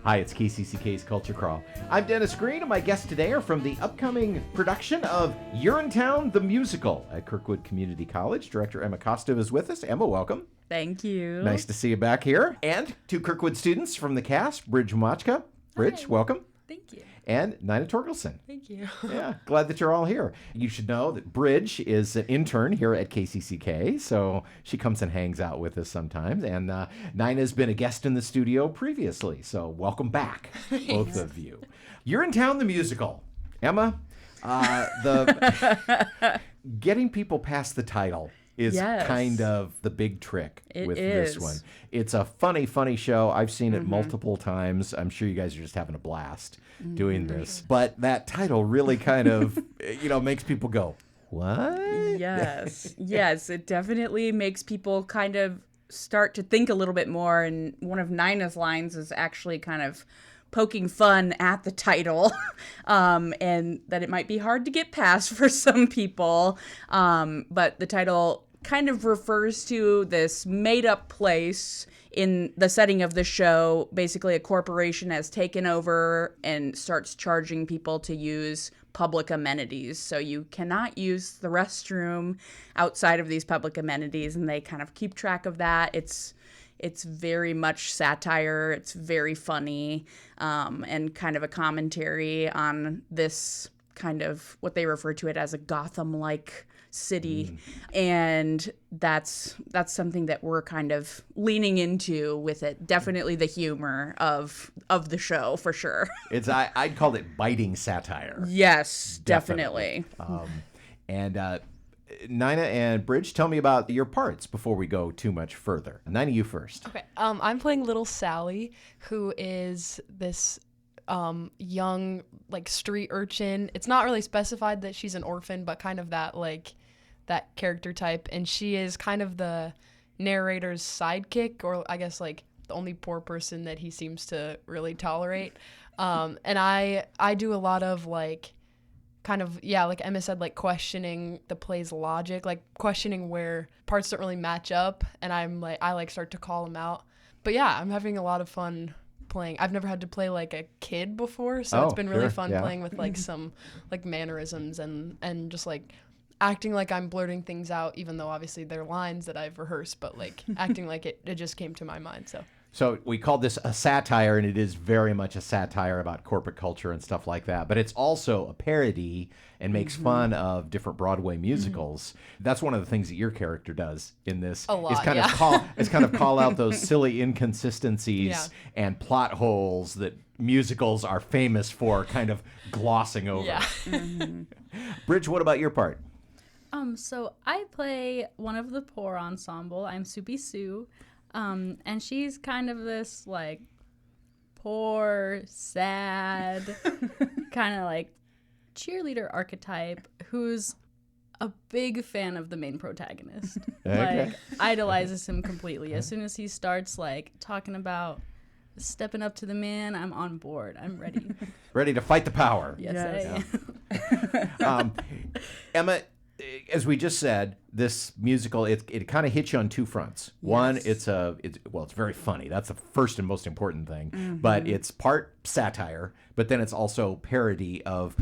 Hi, it's KCCK's Culture Crawl. I'm Dennis Green, and my guests today are from the upcoming production of Urinetown, the musical at Kirkwood Community College. Director Emma Kostiv is with us. Emma, welcome. Thank you. Nice to see you back here. And two Kirkwood students from the cast, Bridge Womachka. Bridge, Hi. welcome. Thank you. And Nina Torkelson. Thank you. Yeah, glad that you're all here. You should know that Bridge is an intern here at KCCK, so she comes and hangs out with us sometimes. And Nina's been a guest in the studio previously, so welcome back, both of you. Urinetown, the musical. Emma, the getting people past the title is kind of the big trick with this one. It's a funny show. I've seen it multiple times. I'm sure you guys are just having a blast doing this. But that title really kind of, makes people go, what? Yes. Yes, it definitely makes people kind of start to think a little bit more. And one of Nina's lines is actually kind of poking fun at the title, and that it might be hard to get past for some people. But the title kind of refers to this made-up place in the setting of the show. Basically, a corporation has taken over and starts charging people to use public amenities. So you cannot use the restroom outside of these public amenities, and they kind of keep track of that. It's very much satire. It's very funny, and kind of a commentary on this kind of what they refer to it as a Gotham-like city. And that's something that we're kind of leaning into with it. Definitely the humor of the show, for sure. I'd call it biting satire. Yes, definitely. And Nina and Bridge, tell me about your parts before we go too much further. Nina, you first. Okay. I'm playing little Sally, who is this young street urchin. It's not really specified that she's an orphan, but kind of that character type, and she is kind of the narrator's sidekick, or I guess the only poor person that he seems to really tolerate. And I do a lot of like Emma said, questioning the play's logic, questioning where parts don't really match up, and I start to call them out. But yeah, I'm having a lot of fun playing. I've never had to play a kid before, so it's been really fun playing with some mannerisms and just acting like I'm blurting things out, even though obviously they're lines that I've rehearsed, but acting like it just came to my mind. So we call this a satire, and it is very much a satire about corporate culture and stuff like that. But it's also a parody and makes fun of different Broadway musicals. That's one of the things that your character does in this. A lot, is kind of call out those silly inconsistencies and plot holes that musicals are famous for kind of glossing over. Yeah. Bridge, what about your part? So I play one of the poor ensemble. I'm Soupy Sue. And she's kind of this poor, sad, kind of cheerleader archetype who's a big fan of the main protagonist. Okay. Idolizes him completely. As soon as he starts talking about stepping up to the man, I'm on board. I'm ready. Ready to fight the power. Yes. I Emma, as we just said, this musical, it kind of hits you on two fronts. One, it's very funny. That's the first and most important thing. But it's part satire, but then it's also parody of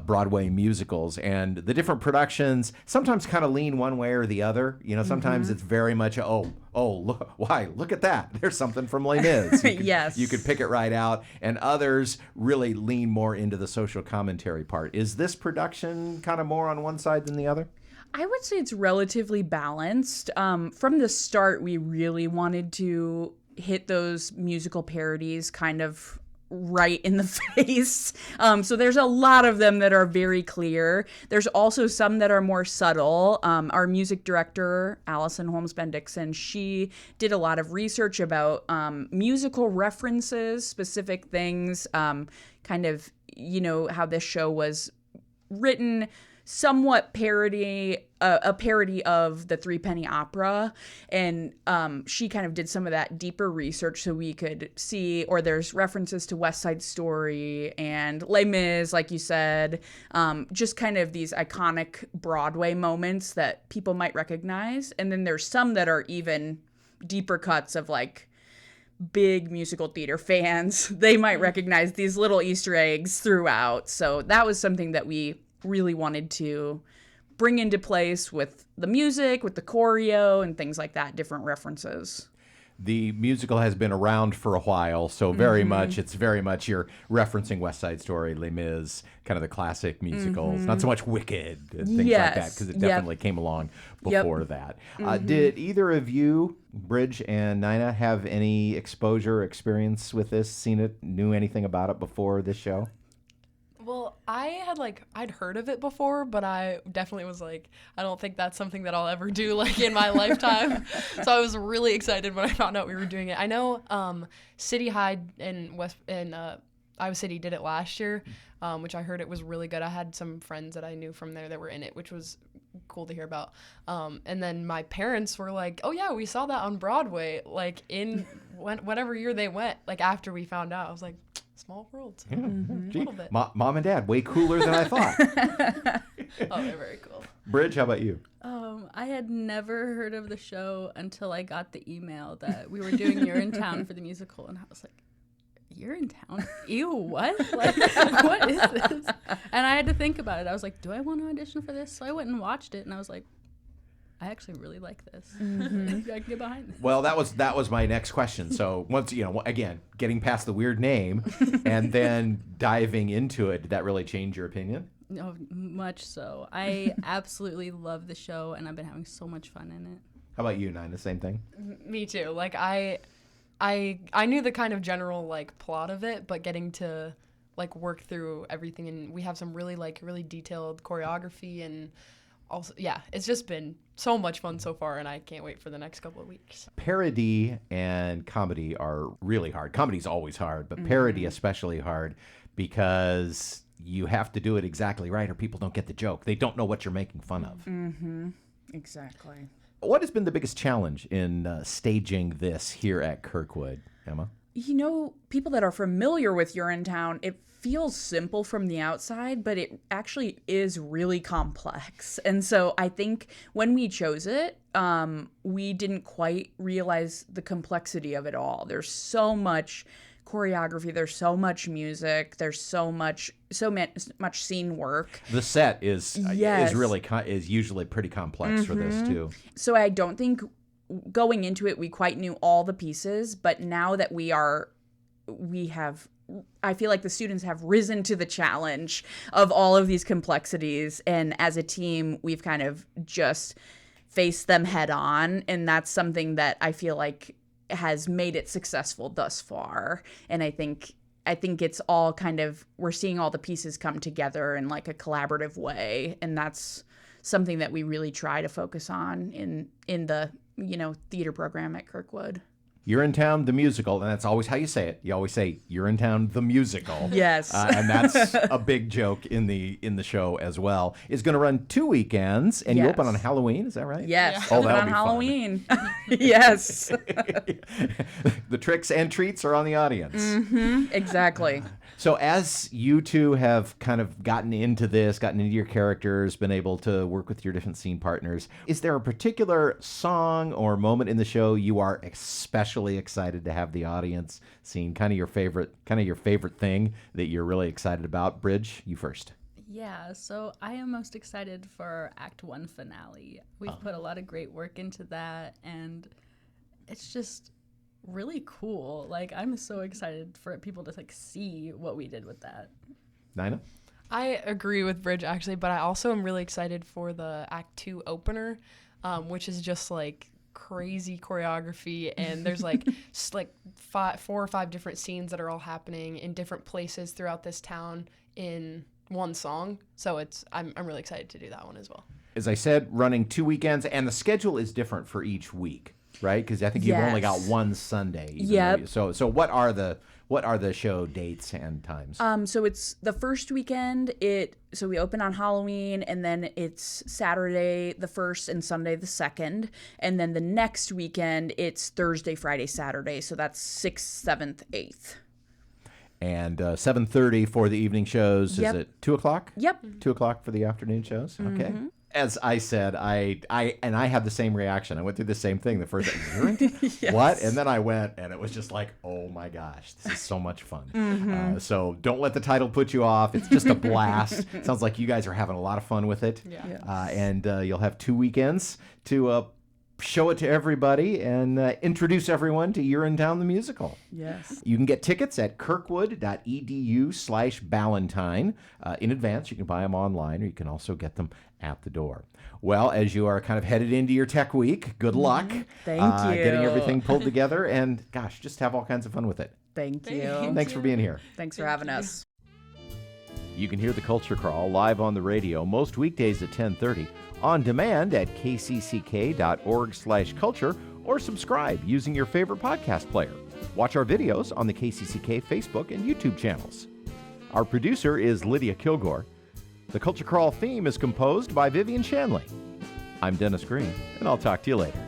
Broadway musicals. And the different productions sometimes kind of lean one way or the other. Sometimes it's very much, look at that. There's something from Les Mis. Yes. You could pick it right out. And others really lean more into the social commentary part. Is this production kind of more on one side than the other? I would say it's relatively balanced. From the start, we really wanted to hit those musical parodies kind of right in the face. So there's a lot of them that are very clear. There's also some that are more subtle. Our music director, Allison Holmes-Bendixson, she did a lot of research about musical references, specific things, kind of, how this show was written, somewhat a parody of the Three Penny Opera, and she kind of did some of that deeper research so we could see, or there's references to West Side Story and Les Mis, like you said, just kind of these iconic Broadway moments that people might recognize. And then there's some that are even deeper cuts of big musical theater fans, they might recognize these little Easter eggs throughout. So that was something that we really wanted to bring into place with the music, with the choreo and things like that, different references. The musical has been around for a while, so it's very much you're referencing West Side Story, Les Mis, kind of the classic musicals, not so much Wicked and things like that, because it definitely came along before that. Did either of you, Bridge and Nina, have any exposure or experience with this, seen it, knew anything about it before this show? Well, I'd heard of it before, but I definitely was like, I don't think that's something that I'll ever do like in my lifetime. So I was really excited when I found out we were doing it. I know City High in Iowa City did it last year, which I heard it was really good. I had some friends that I knew from there that were in it, which was cool to hear about. And then my parents were like, oh yeah, we saw that on Broadway, like in whatever year they went, like after we found out. I was like, small world. So Yeah. a little bit. Mom and Dad, way cooler than I thought. Oh, they're very cool. Bridge, how about you? I had never heard of the show until I got the email that we were doing Urinetown for the musical, and I was like, Urinetown? Ew, what? Like, what is this? And I had to think about it. I was like, do I want to audition for this? So I went and watched it, and I was like, I actually really like this. I can get behind this. Well, that was my next question. So once, again, getting past the weird name and then diving into it, did that really change your opinion? No, much so. I absolutely love the show, and I've been having so much fun in it. How about you, Nine? The same thing? Me too. Like I knew the kind of general like plot of it, but getting to like work through everything, and we have some really detailed choreography, and also it's just been so much fun so far, and I can't wait for the next couple of weeks. Parody and comedy are really hard. Comedy's always hard, but parody especially hard because you have to do it exactly right or people don't get the joke. They don't know what you're making fun of. Exactly. What has been the biggest challenge in staging this here at Kirkwood, Emma? People that are familiar with Urinetown, it feels simple from the outside, but it actually is really complex. And so I think when we chose it, we didn't quite realize the complexity of it all. There's so much choreography, there's so much music, there's so much scene work. The set is usually pretty complex for this too. So I don't think going into it we quite knew all the pieces, but now that I feel like the students have risen to the challenge of all of these complexities, and as a team we've kind of just faced them head on, and that's something that I feel like has made it successful thus far. And I think it's all kind of, we're seeing all the pieces come together in like a collaborative way, and that's something that we really try to focus on in the theater program at Kirkwood. Urinetown, the musical, and that's always how you say it. You always say Urinetown, the musical. Yes. And that's a big joke in the show as well. It's going to run 2 weekends, and you open on Halloween, is that right? Yes. Oh, Open that'll on be Halloween. Yes. The tricks and treats are on the audience. Exactly. So as you two have kind of gotten into your characters, been able to work with your different scene partners, is there a particular song or moment in the show you are especially excited to have the audience sing? Kind of your favorite thing that you're really excited about? Bridge, you first. Yeah, so I am most excited for our Act 1 finale. We've put a lot of great work into that, and it's just really cool. Like, I'm so excited for people to like see what we did with that. Nina? I agree with Bridge actually, but I also am really excited for the Act 2 opener, which is just like crazy choreography, and there's like 4 or 5 different scenes that are all happening in different places throughout this town in one song. So I'm really excited to do that one as well. As I said, running 2 weekends, and the schedule is different for each week, right? Because I think you've only got one Sunday. Yep. So what are the show dates and times? So it's the first weekend. So we open on Halloween, and then it's Saturday the 1st and Sunday the 2nd, and then the next weekend it's Thursday, Friday, Saturday. So that's 6th, 7th, 8th. And 7:30 for the evening shows. Yep. Is it 2 o'clock? Yep. 2 o'clock for the afternoon shows. Okay. as I said, I had the same reaction. I went through the same thing the first time. Yes. What? And then I went, and it was just like, oh my gosh, this is so much fun. So don't let the title put you off. It's just a blast. Sounds like you guys are having a lot of fun with it. Yeah. Yes. And you'll have 2 weekends to show it to everybody and introduce everyone to Urinetown the musical. Yes. You can get tickets at kirkwood.edu/Ballantyne. In advance, you can buy them online, or you can also get them at the door. Well, as you are kind of headed into your tech week, good luck. Thank you. Getting everything pulled together, and gosh, just have all kinds of fun with it. Thank you. Thanks for being here. Thanks for having us. You can hear the Culture Crawl live on the radio most weekdays at 10:30, on demand at kcck.org/culture, or subscribe using your favorite podcast player. Watch our videos on the KCCK Facebook and YouTube channels. Our producer is Lydia Kilgore. The Culture Crawl theme is composed by Vivian Shanley. I'm Dennis Green, and I'll talk to you later.